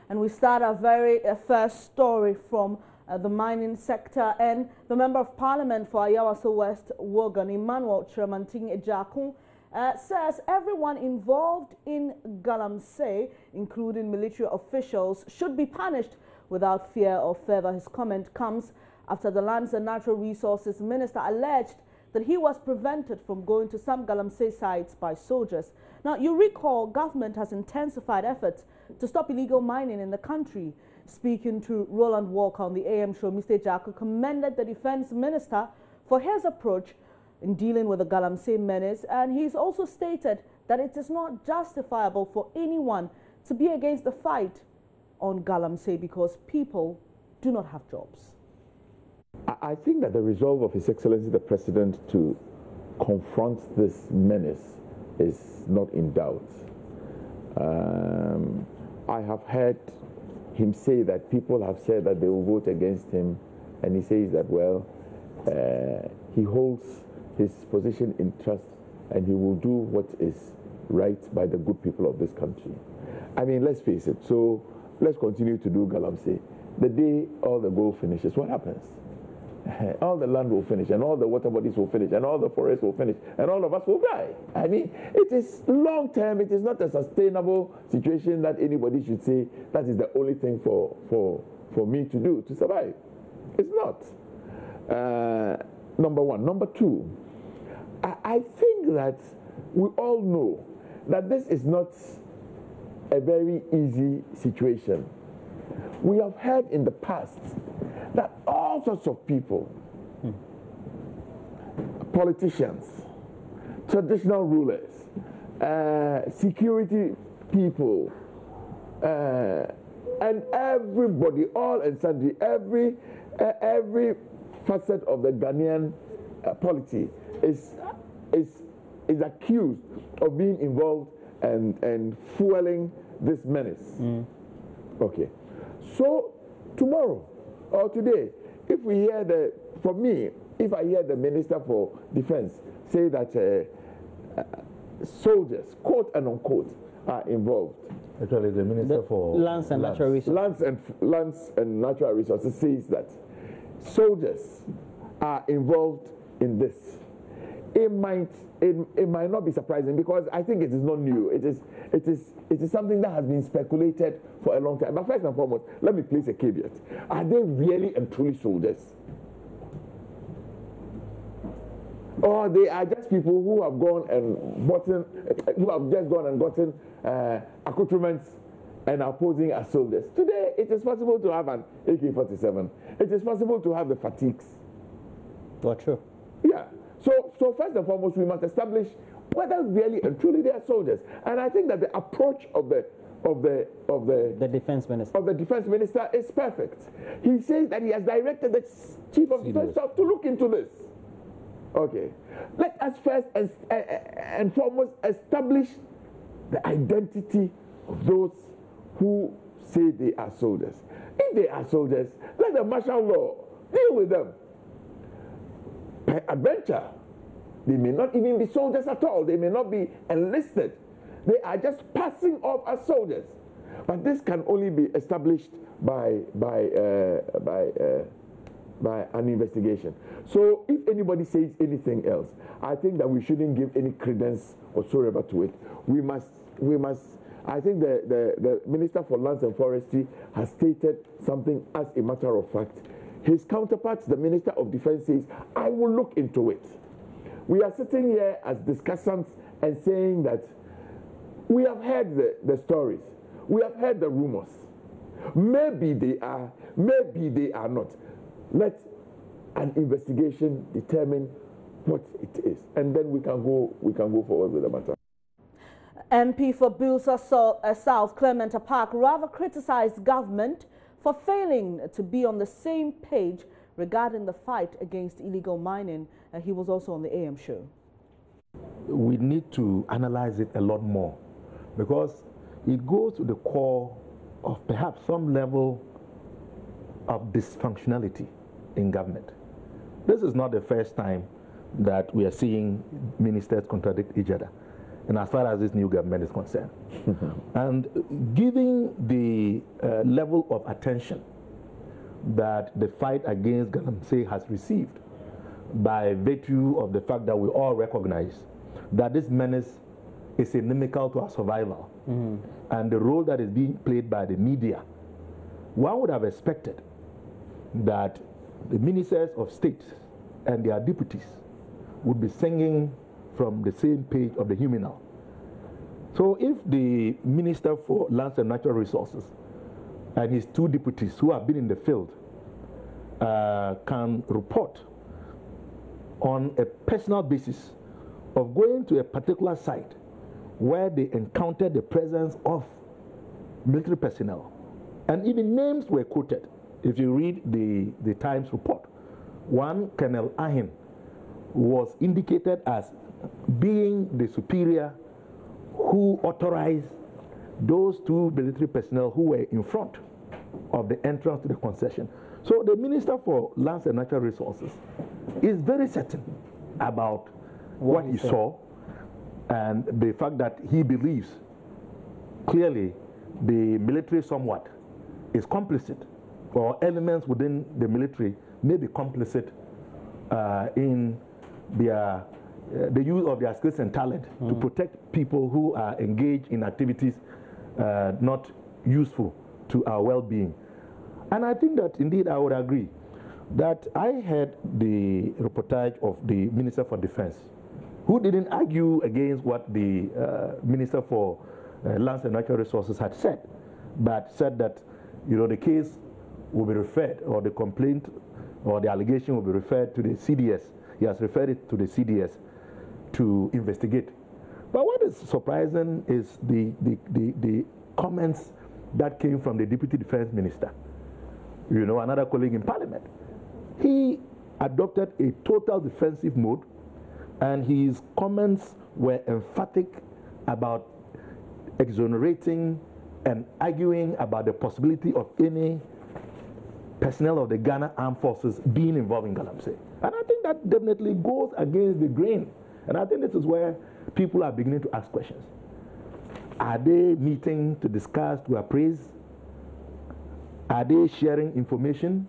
And we start our very first story from the mining sector. And the Member of Parliament for Ayawaso West Wogan, Emmanuel Agyarko, says everyone involved in Galamsey, including military officials, should be punished without fear or favour. His comment comes after the Lands and Natural Resources Minister alleged that he was prevented from going to some Galamsey sites by soldiers. Now, you recall government has intensified efforts to stop illegal mining in the country. Speaking to Roland Walker on the AM show, Mr. Agyarko commended the Defence Minister for his approach in dealing with the Galamsey menace, and he's also stated that it is not justifiable for anyone to be against the fight on Galamsey because people do not have jobs. I think that the resolve of His Excellency the President to confront this menace is not in doubt. I have heard him say that people have said that they will vote against him, and he says that, well, he holds his position in trust and he will do what is right by the good people of this country. I mean, let's face it, so let's continue to do Galamsey. The day all the gold finishes, what happens? All the land will finish, and all the water bodies will finish, and all the forests will finish, and all of us will die. I mean, it is long term. It is not a sustainable situation that anybody should say that is the only thing for me to do to survive. It's not. Number one. Number two, I think that we all know that this is not a very easy situation. We have heard in the past that all sorts of people, politicians, traditional rulers, security people, and everybody, all and sundry, every facet of the Ghanaian polity is accused of being involved and fueling this menace. Okay, so tomorrow or today, if we hear for me, if I hear the Minister for Defense say that soldiers, quote and unquote, are involved. Actually, the Minister for Lands and Natural Resources. Lands and Natural Resources says that soldiers are involved in this. It might not be surprising because I think it is not new. It is something that has been speculated for a long time. But first and foremost, let me place a caveat. Are they really and truly soldiers? Or they are just people who have gone and gotten accoutrements and are posing as soldiers? Today, it is possible to have an AK-47. It is possible to have the fatigues. Well, true. Yeah. So first and foremost, we must establish whether really and truly they are soldiers. And I think that the approach of the Defense Minister is perfect. He says that he has directed the Chief of Defense Staff to look into this. Okay. Let us first and foremost establish the identity of those who say they are soldiers. If they are soldiers, let the martial law deal with them. Per adventure, they may not even be soldiers at all. They may not be enlisted. They are just passing off as soldiers. But this can only be established by an investigation. So if anybody says anything else, I think that we shouldn't give any credence whatsoever to it. We must. I think the Minister for Lands and Forestry has stated something as a matter of fact. His counterpart, the Minister of Defense, says, I will look into it. We are sitting here as discussants and saying that we have heard the stories. We have heard the rumors. Maybe they are, maybe they are not. Let an investigation determine what it is, and then we can go forward with the matter. MP for Bilsa South, Clement Park, rather criticized government for failing to be on the same page regarding the fight against illegal mining. He was also on the AM show. We need to analyze it a lot more because it goes to the core of perhaps some level of dysfunctionality in government. This is not the first time that we are seeing ministers contradict each other. and as far as this new government is concerned. And given the level of attention that the fight against Galamsey has received, by virtue of the fact that we all recognize that this menace is inimical to our survival, and the role that is being played by the media, one would have expected that the ministers of state and their deputies would be singing from the same page of the hymnal. So if the Minister for Lands and Natural Resources and his two deputies who have been in the field can report on a personal basis of going to a particular site where they encountered the presence of military personnel, and even names were quoted. If you read the Times report, one Colonel Ahin was indicated as being the superior who authorized those two military personnel who were in front of the entrance to the concession. So the Minister for Lands and Natural Resources is very certain about what he saw, and the fact that he believes clearly the military somewhat is complicit, or elements within the military may be complicit in their the use of their skills and talent to protect people who are engaged in activities not useful to our well-being. And I think that indeed I would agree that I heard the reportage of the Minister for Defense, who didn't argue against what the Minister for Lands and Natural Resources had said, but said that, you know, the case will be referred, or the complaint or the allegation will be referred to the CDS. He has referred it to the CDS to investigate. But what is surprising is the comments that came from the Deputy Defense Minister, you know, another colleague in Parliament. He adopted a total defensive mode, and his comments were emphatic about exonerating and arguing about the possibility of any personnel of the Ghana Armed Forces being involved in Galamsey. And I think that definitely goes against the grain. And I think this is where people are beginning to ask questions. Are they meeting to discuss, to appraise? Are they sharing information?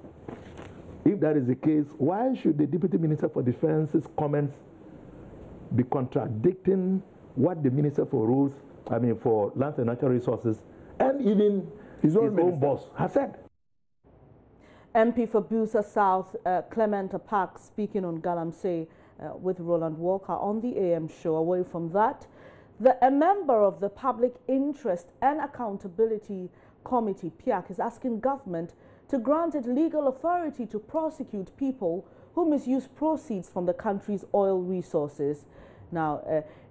If that is the case, why should the Deputy Minister for Defense's comments be contradicting what the Minister for for Lands and Natural Resources, and even his own boss has said? MP for Busa South, Clement Park, speaking on Galamsey with Roland Walker on the AM show. Away from that, a member of the Public Interest and Accountability Committee, PIAC, is asking government to grant it legal authority to prosecute people who misuse proceeds from the country's oil resources. Now,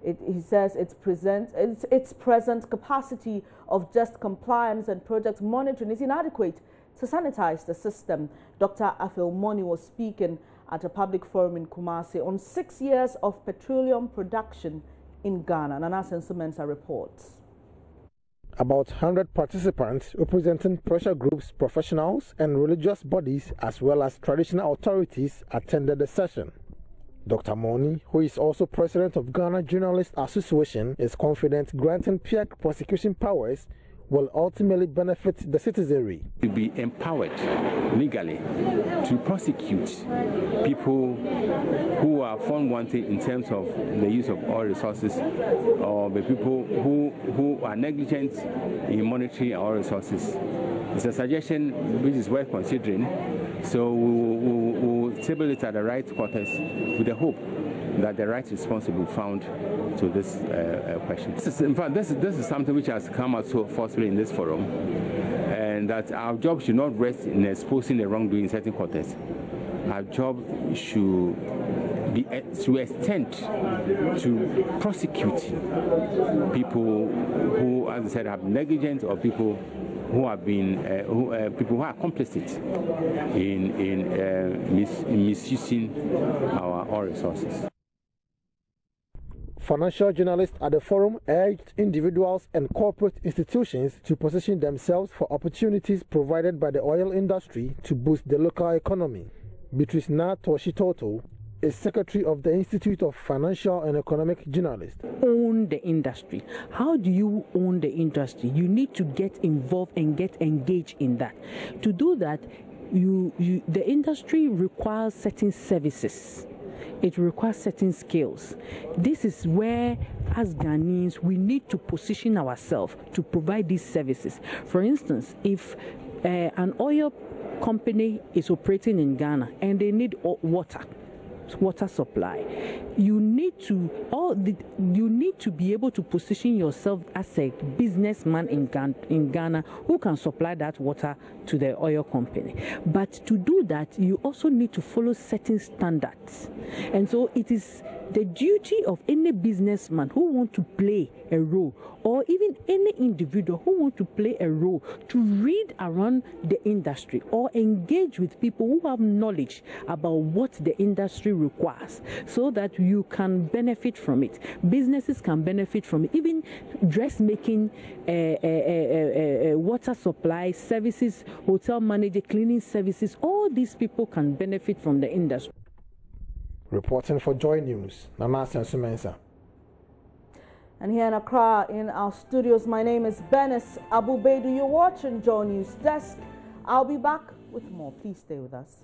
he says its present capacity of just compliance and project monitoring is inadequate to sanitize the system. Dr. Afil-Moni was speaking at a public forum in Kumasi on 6 years of petroleum production in Ghana. Nana Sensumensa reports. About 100 participants representing pressure groups, professionals and religious bodies as well as traditional authorities attended the session. Dr. Moni, who is also president of Ghana Journalists Association, is confident granting PIAC prosecution powers will ultimately benefit the citizenry. To be empowered legally to prosecute people who are found wanted in terms of the use of oil resources, or the people who are negligent in monitoring oil resources. It's a suggestion which is worth considering. So we'll table it at the right quarters with the hope that the right response will be found to this question. In fact, this is something which has come out so forcefully in this forum, and that our job should not rest in exposing the wrongdoing in certain quarters. Our job should be to extend to prosecute people who, as I said, have negligent, or people who have been people who are complicit in misusing our oil resources. Financial journalists at the forum urged individuals and corporate institutions to position themselves for opportunities provided by the oil industry to boost the local economy. Beatrice Na Toshitoto, is secretary of the Institute of Financial and Economic Journalists. Own the industry. How do you own the industry? You need to get involved and get engaged in that. To do that, the industry requires certain services. It requires certain skills. This is where, as Ghanaians, we need to position ourselves to provide these services. For instance, if an oil company is operating in Ghana and they need water supply, you need to be able to position yourself as a businessman in Ghana who can supply that water to the oil company. But to do that, you also need to follow certain standards. And so it is the duty of any businessman who wants to play a role, or even any individual who wants to play a role, to read around the industry or engage with people who have knowledge about what the industry requires, so that you can benefit from it. Businesses can benefit from it. Even dressmaking, water supply services, hotel manager, cleaning services, all these people can benefit from the industry. Reporting for Joy News, Nana Sensumensa. And here in Accra, in our studios, my name is Benis Abubedu. You're watching Joy News Desk. I'll be back with more. Please stay with us.